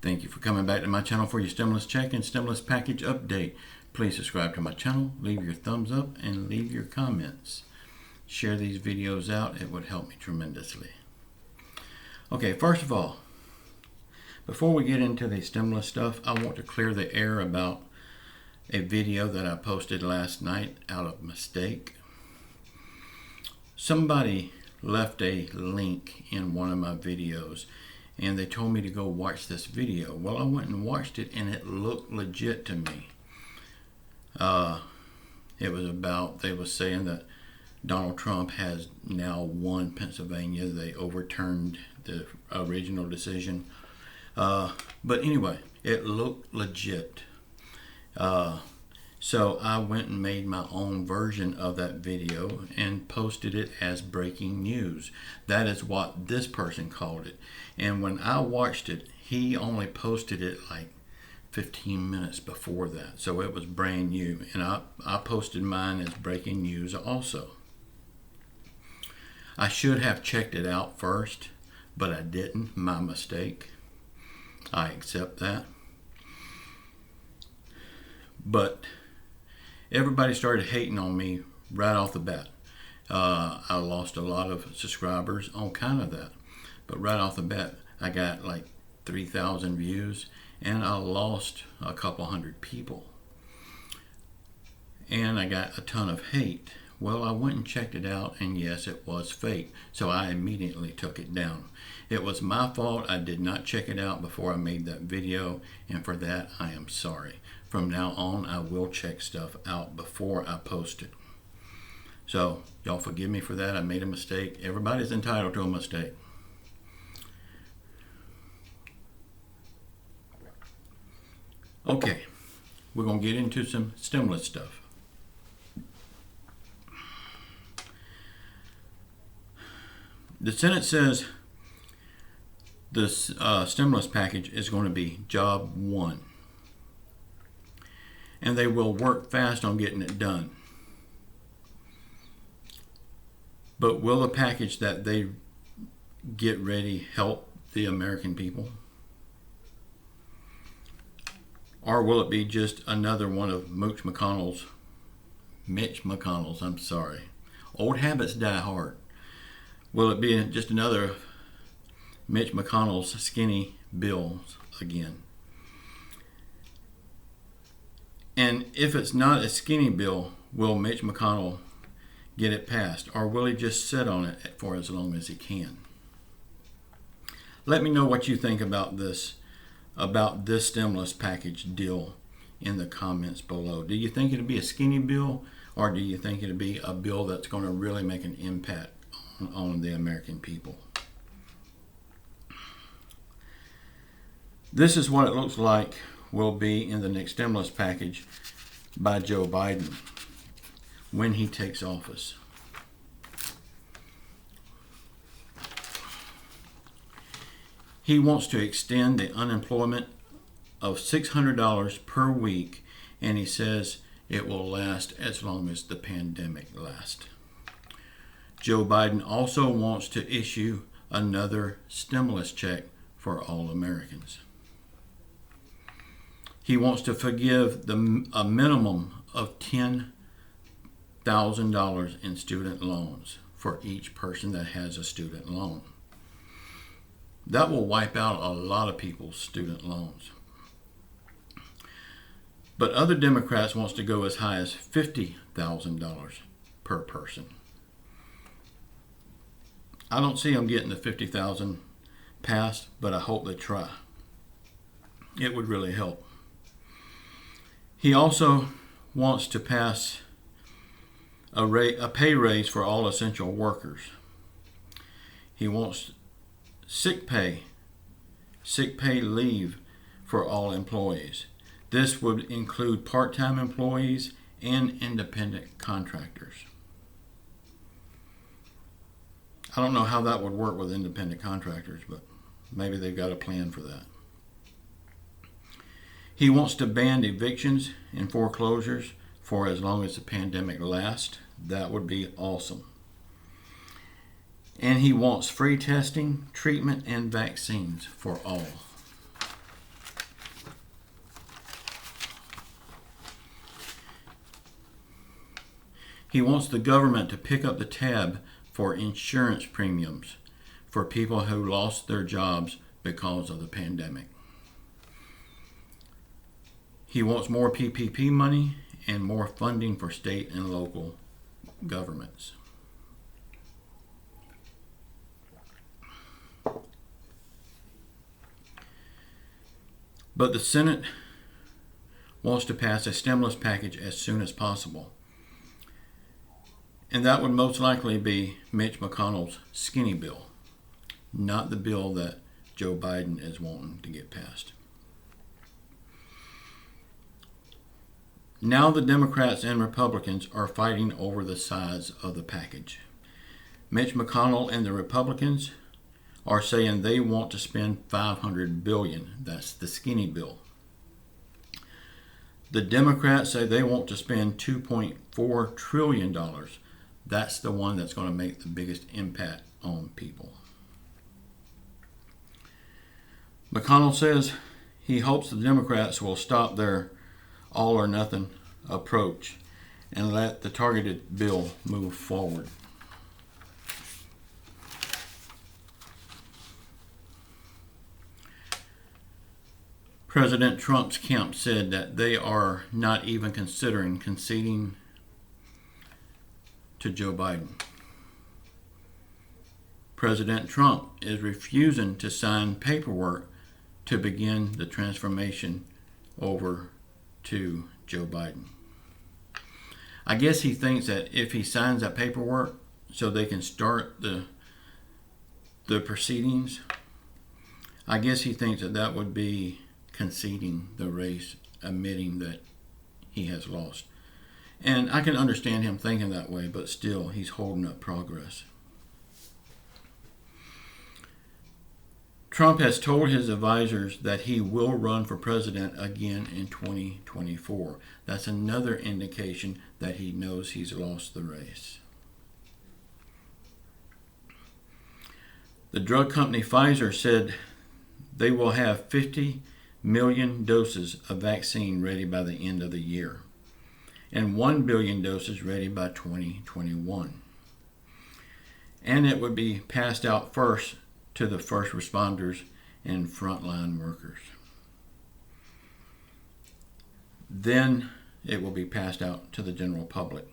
Thank you for coming back to my channel for your stimulus check and stimulus package update. Please subscribe to my channel, leave your thumbs up, and leave your comments. Share these videos out, it would help me tremendously. Okay, first of all, before we get into the stimulus stuff, I want to clear the air about a video that I posted last night out of mistake. Somebody left a link in one of my videos and they told me to go watch this video. Well, I went and watched it and it looked legit to me. It was about, they were saying that Donald Trump has now won Pennsylvania. They overturned the original decision. But anyway, it looked legit. So I went and made my own version of that video and posted it as breaking news. That is what this person called it. And when I watched it, he only posted it like 15 minutes before that. So it was brand new. And I posted mine as breaking news also. I should have checked it out first, but I didn't. My mistake. I accept that. But everybody started hating on me right off the bat. I lost a lot of subscribers on kind of that. But right off the bat, I got like 3,000 views and I lost a couple hundred people. And I got a ton of hate. Well, I went and checked it out, and yes, it was fake. So I immediately took it down. It was my fault. I did not check it out before I made that video, and for that, I am sorry. From now on, I will check stuff out before I post it. So, y'all forgive me for that. I made a mistake. Everybody's entitled to a mistake. Okay, we're going to get into some stimulus stuff. The Senate says this stimulus package is going to be job one. And they will work fast on getting it done. But will the package that they get ready help the American people? Or will it be just another one of Mitch McConnell's, I'm sorry. Old habits die hard. Will it be just another Mitch McConnell's skinny bills again? And if it's not a skinny bill, will Mitch McConnell get it passed? Or will he just sit on it for as long as he can? Let me know what you think about this stimulus package deal in the comments below. Do you think it'll be a skinny bill, or do you think it'll be a bill that's going to really make an impact on the American people? This is what it looks like will be in the next stimulus package by Joe Biden when he takes office. He wants to extend the unemployment of $600 per week, and he says it will last as long as the pandemic lasts. Joe Biden also wants to issue another stimulus check for all Americans. He wants to forgive a minimum of $10,000 in student loans for each person that has a student loan. That will wipe out a lot of people's student loans. But other Democrats wants to go as high as $50,000 per person. I don't see them getting the $50,000 passed, but I hope they try. It would really help. He also wants to pass a pay raise for all essential workers. He wants sick pay leave for all employees. This would include part-time employees and independent contractors. I don't know how that would work with independent contractors, but maybe they've got a plan for that. He wants to ban evictions and foreclosures for as long as the pandemic lasts. That would be awesome. And he wants free testing, treatment, and vaccines for all. He wants the government to pick up the tab for insurance premiums for people who lost their jobs because of the pandemic. He wants more PPP money and more funding for state and local governments. But the Senate wants to pass a stimulus package as soon as possible. And that would most likely be Mitch McConnell's skinny bill, not the bill that Joe Biden is wanting to get passed. Now the Democrats and Republicans are fighting over the size of the package. Mitch McConnell and the Republicans are saying they want to spend $500 billion. That's the skinny bill. The Democrats say they want to spend $2.4 trillion. That's the one that's going to make the biggest impact on people. McConnell says he hopes the Democrats will stop their all or nothing approach and let the targeted bill move forward. President Trump's camp said that they are not even considering conceding to Joe Biden. President Trump is refusing to sign paperwork to begin the transformation over to Joe Biden. I guess he thinks that if he signs that paperwork so they can start the proceedings, I guess he thinks that that would be conceding the race, admitting that he has lost. And I can understand him thinking that way, but still, he's holding up progress. Trump has told his advisors that he will run for president again in 2024. That's another indication that he knows he's lost the race. The drug company Pfizer said they will have 50 million doses of vaccine ready by the end of the year and 1 billion doses ready by 2021. And it would be passed out first to the first responders and frontline workers. Then it will be passed out to the general public.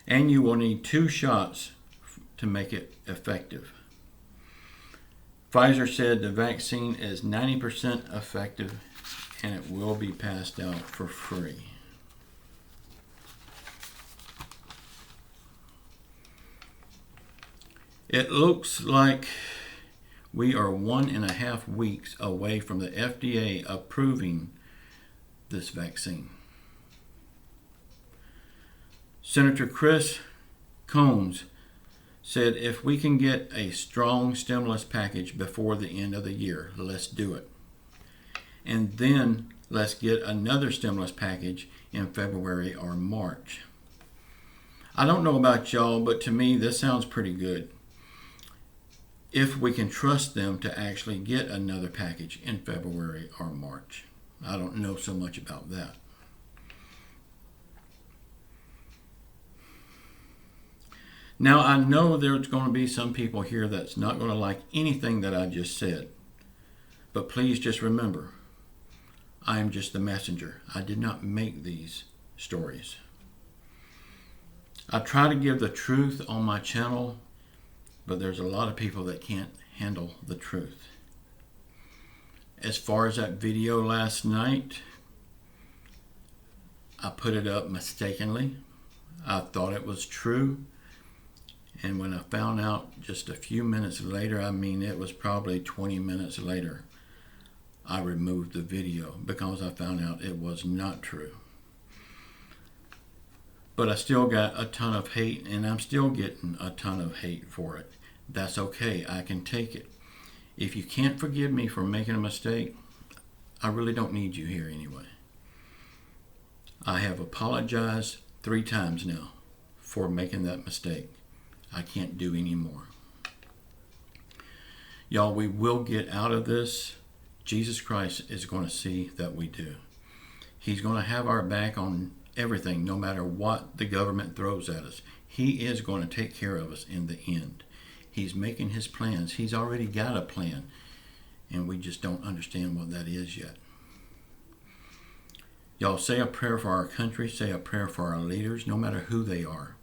And you will need 2 shots to make it effective. Pfizer said the vaccine is 90% effective and it will be passed out for free. It looks like we are 1.5 weeks away from the FDA approving this vaccine. Senator Chris Coons said if we can get a strong stimulus package before the end of the year, let's do it. And then let's get another stimulus package in February or March. I don't know about y'all, but to me this sounds pretty good. If we can trust them to actually get another package in February or March. I don't know so much about that. Now, I know there's going to be some people here that's not going to like anything that I just said. But please just remember, I am just the messenger. I did not make these stories. I try to give the truth on my channel, but there's a lot of people that can't handle the truth. As far as that video last night, I put it up mistakenly. I thought it was true. And when I found out just a few minutes later, I mean it was probably 20 minutes later, I removed the video because I found out it was not true. But I still got a ton of hate, and I'm still getting a ton of hate for it. That's okay, I can take it. If you can't forgive me for making a mistake, I really don't need you here anyway. I have apologized 3 times now for making that mistake. I can't do any more. Y'all, we will get out of this. Jesus Christ is going to see that we do. He's going to have our back on everything, no matter what the government throws at us. He is going to take care of us in the end. He's making his plans. He's already got a plan, and we just don't understand what that is yet. Y'all, say a prayer for our country. Say a prayer for our leaders, no matter who they are.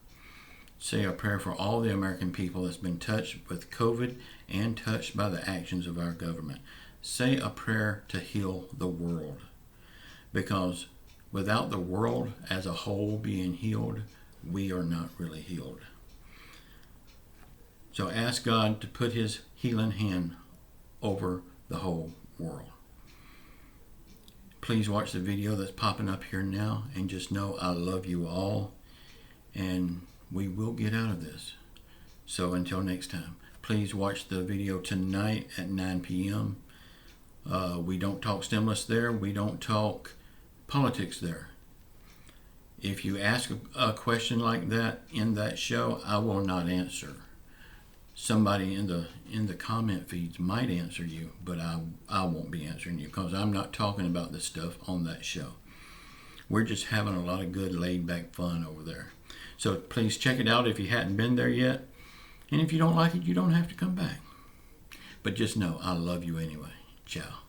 Say a prayer for all the American people that's been touched with COVID and touched by the actions of our government. Say a prayer to heal the world, because without the world as a whole being healed, we are not really healed. So ask God to put his healing hand over the whole world. Please watch the video that's popping up here now, and just know I love you all, and we will get out of this. So until next time, please watch the video tonight at 9 p.m. We don't talk stimulus there. We don't talk politics there. If you ask a question like that in that show, I will not answer. Somebody in the comment feeds might answer you, but I won't be answering you, because I'm not talking about this stuff on that show. We're just having a lot of good laid back fun over there. So please check it out if you hadn't been there yet. And if you don't like it, you don't have to come back. But just know I love you anyway. Ciao.